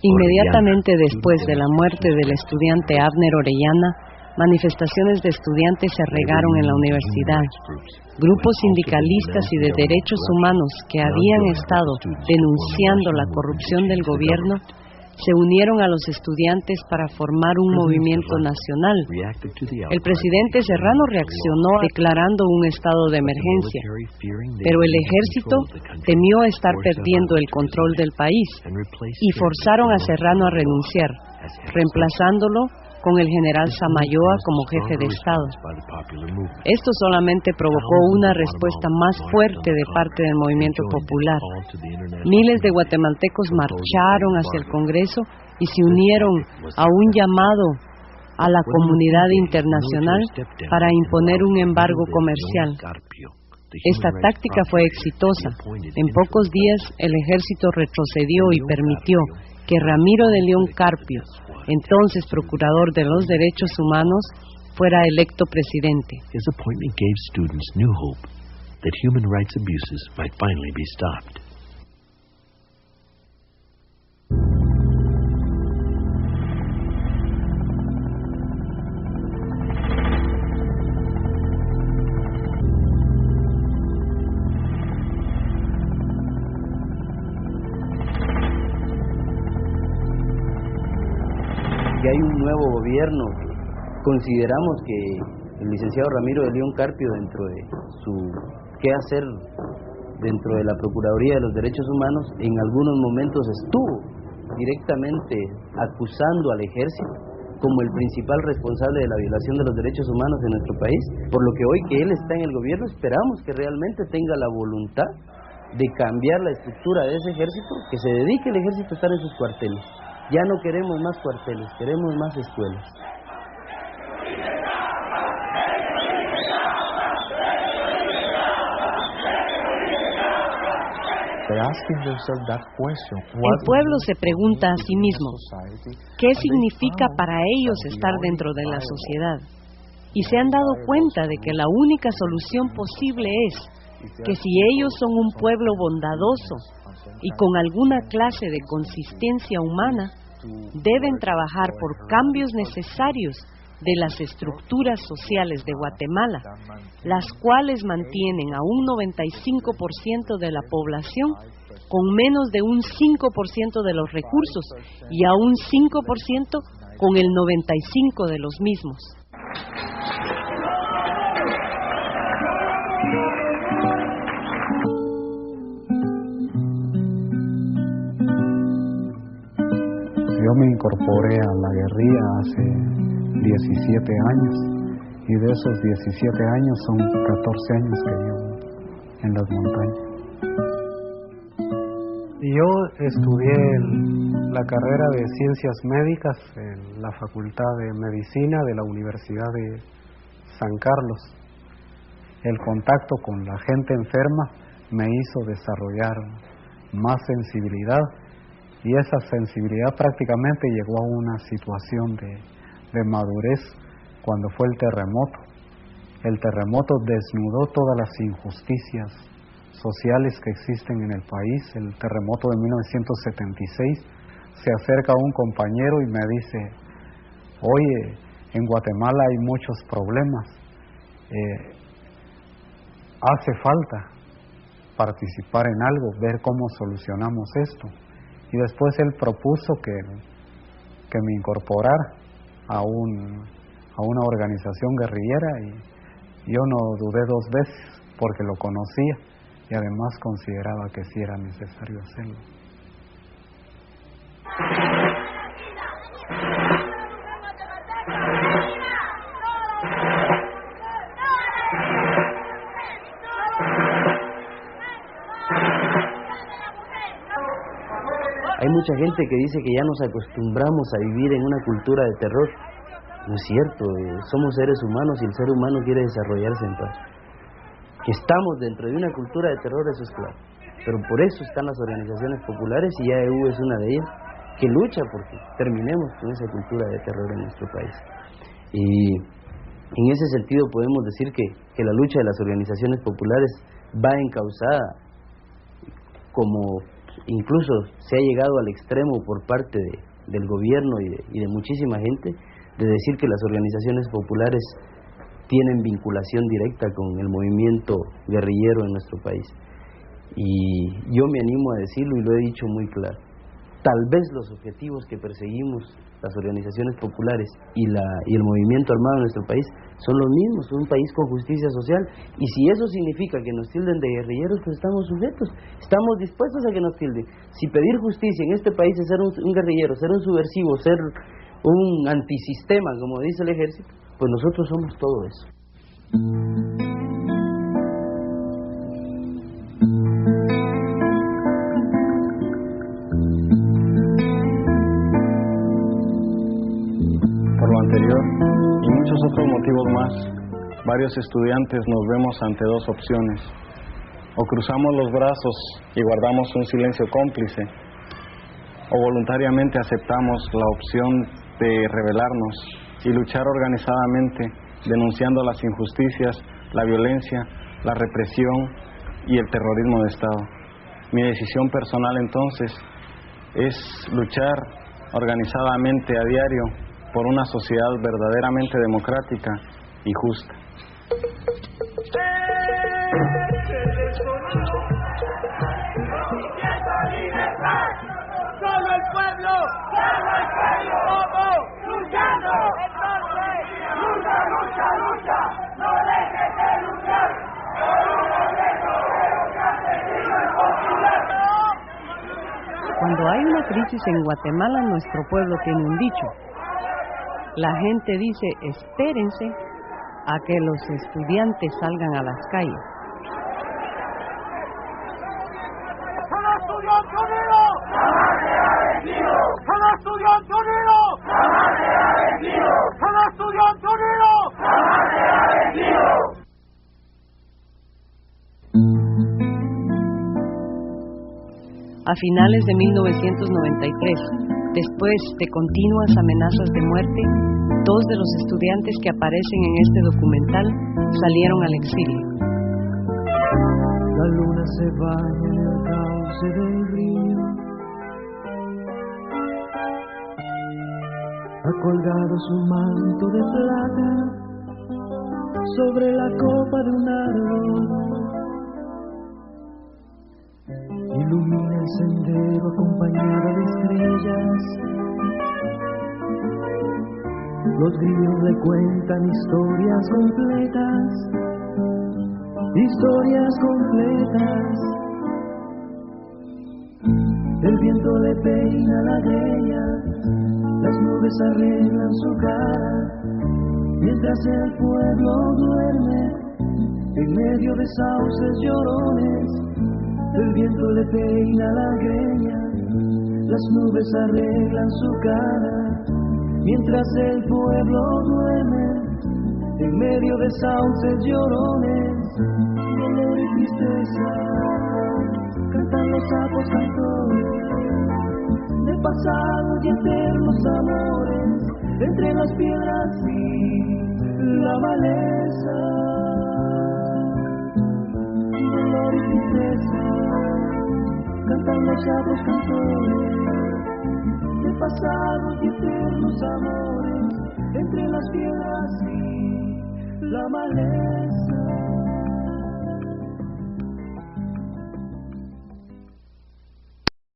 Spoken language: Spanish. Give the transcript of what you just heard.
Inmediatamente después de la muerte del estudiante Abner Orellana, manifestaciones de estudiantes se regaron en la universidad. Grupos sindicalistas y de derechos humanos que habían estado denunciando la corrupción del gobierno se unieron a los estudiantes para formar un movimiento nacional. El presidente Serrano reaccionó declarando un estado de emergencia, pero el ejército temió estar perdiendo el control del país y forzaron a Serrano a renunciar, reemplazándolo con el general Samayoa como jefe de Estado. Esto solamente provocó una respuesta más fuerte de parte del movimiento popular. Miles de guatemaltecos marcharon hacia el Congreso y se unieron a un llamado a la comunidad internacional para imponer un embargo comercial. Esta táctica fue exitosa. En pocos días el ejército retrocedió y permitió que Ramiro de León Carpio, entonces procurador de los derechos humanos, fuera electo presidente. His appointment gave students new hope that human rights abuses might finally be stopped. Que hay un nuevo gobierno, consideramos que el licenciado Ramiro de León Carpio, dentro de su quehacer dentro de la Procuraduría de los Derechos Humanos, en algunos momentos estuvo directamente acusando al ejército como el principal responsable de la violación de los derechos humanos en nuestro país, por lo que hoy que él está en el gobierno esperamos que realmente tenga la voluntad de cambiar la estructura de ese ejército, que se dedique el ejército a estar en sus cuarteles. Ya no queremos más cuarteles, queremos más escuelas. El pueblo se pregunta a sí mismo, ¿qué significa para ellos estar dentro de la sociedad? Y se han dado cuenta de que la única solución posible es que si ellos son un pueblo bondadoso y con alguna clase de consistencia humana, deben trabajar por cambios necesarios de las estructuras sociales de Guatemala, las cuales mantienen a un 95% de la población con menos de un 5% de los recursos y a un 5% con el 95% de los mismos. Yo me incorporé a la guerrilla hace 17 años y de esos 17 años son 14 años que llevo en las montañas. Yo estudié la carrera de Ciencias Médicas en la Facultad de Medicina de la Universidad de San Carlos. El contacto con la gente enferma me hizo desarrollar más sensibilidad. Y esa sensibilidad prácticamente llegó a una situación de madurez cuando fue el terremoto. El terremoto desnudó todas las injusticias sociales que existen en el país. El terremoto de 1976, se acerca un compañero y me dice, oye, en Guatemala hay muchos problemas, hace falta participar en algo, ver cómo solucionamos esto. Y después él propuso que me incorporara a una organización guerrillera y yo no dudé dos veces porque lo conocía y además consideraba que sí era necesario hacerlo. Hay mucha gente que dice que ya nos acostumbramos a vivir en una cultura de terror. No es cierto, somos seres humanos y el ser humano quiere desarrollarse en paz. Que estamos dentro de una cultura de terror, eso es claro. Pero por eso están las organizaciones populares y AEU es una de ellas, que lucha porque terminemos con esa cultura de terror en nuestro país. Y en ese sentido podemos decir que la lucha de las organizaciones populares va encauzada, como incluso se ha llegado al extremo por parte del gobierno y de muchísima gente, de decir que las organizaciones populares tienen vinculación directa con el movimiento guerrillero en nuestro país. Y yo me animo a decirlo y lo he dicho muy claro. Tal vez los objetivos que perseguimos las organizaciones populares y el movimiento armado en nuestro país son los mismos, un país con justicia social, y si eso significa que nos tilden de guerrilleros, pues estamos sujetos, estamos dispuestos a que nos tilden. Si pedir justicia en este país es ser un guerrillero, ser un subversivo, ser un antisistema, como dice el ejército, pues nosotros somos todo eso. Por lo anterior y muchos otros motivos más, varios estudiantes nos vemos ante dos opciones: o cruzamos los brazos y guardamos un silencio cómplice, o voluntariamente aceptamos la opción de rebelarnos y luchar organizadamente, denunciando las injusticias, la violencia, la represión y el terrorismo de Estado. Mi decisión personal entonces es luchar organizadamente a diario por una sociedad verdaderamente democrática y justa. ¡Solo el pueblo! ¡Vamos! ¡Luchando! ¡Entonces! ¡Lucha, lucha, lucha! ¡No dejes de luchar! Cuando hay una crisis en Guatemala, nuestro pueblo tiene un dicho. La gente dice, espérense a que los estudiantes salgan a las calles. ¡Cada estudiante unido! ¡Jamás será vencido! ¡Cada estudiante unido! ¡Jamás será vencido! ¡Cada estudiante unido! ¡Jamás será vencido! A finales de 1993, después de continuas amenazas de muerte, 2 de los estudiantes que aparecen en este documental salieron al exilio. La luna se baña en el cauce del río, ha colgado su manto de plata sobre la copa de un árbol. Ilumina el sendero acompañada de estrellas. Los grillos le cuentan historias completas, historias completas. El viento le peina la greña, las nubes arreglan su cara, mientras el pueblo duerme en medio de sauces llorones. El viento le peina la greña, las nubes arreglan su cara, mientras el pueblo duerme en medio de sauces llorones. Dolor y tristeza, cantan los sapos cantores de pasados y eternos amores, entre las piedras y la maleza. Dolor y tristeza, cantan los sapos cantores de pasados y eternos amores, entre las piedras y la maleza.